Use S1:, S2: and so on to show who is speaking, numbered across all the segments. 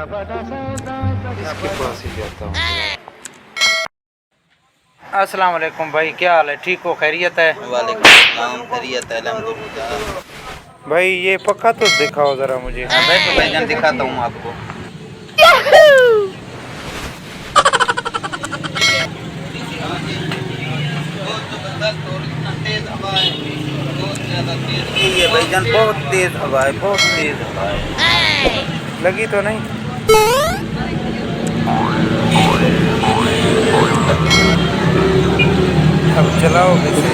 S1: इसके पास ही जाता हूँ।
S2: अस्सलाम वालेकुम भाई, क्या हाल है? ठीक हो? खैरियत है?
S3: वालेकुम सलाम, खैरियत है अल्हम्दुलिल्लाह।
S2: भाई ये पक्का तो दिखाओ ज़रा मुझे।
S3: हाँ बैठो भाईजान, दिखाता हूँ आपको। ये भाईजान बहुत तेज हवा है, बहुत तेज हवा है।
S2: लगी तो नहीं? अब चलाओ कैसे?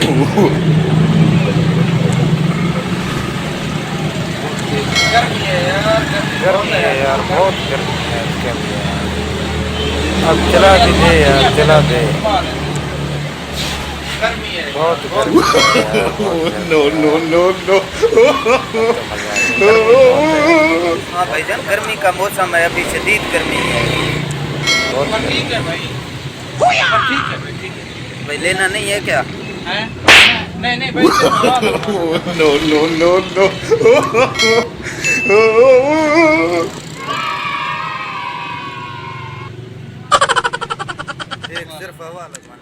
S3: गर्मी है यार,
S2: गर्मी है यार, बहुत गर्मी है इसके अंदर। अब चला दीजिए यार, चला दे।
S3: गर्मी है,
S2: बहुत गर्मी है यार, बहुत गर्मी है।
S1: नो नो नो
S3: हाँ भाईजान गर्मी का मौसम है, अभी शदीद गर्मी है।
S2: बहुत गर्मी
S3: ठीक है भाई, ठीक है भाई, ठीक है भाई। लेना नहीं है क्या? नहीं नहीं भाई,
S1: नो नो नो नो
S3: सिर्फ हवा लगवाना।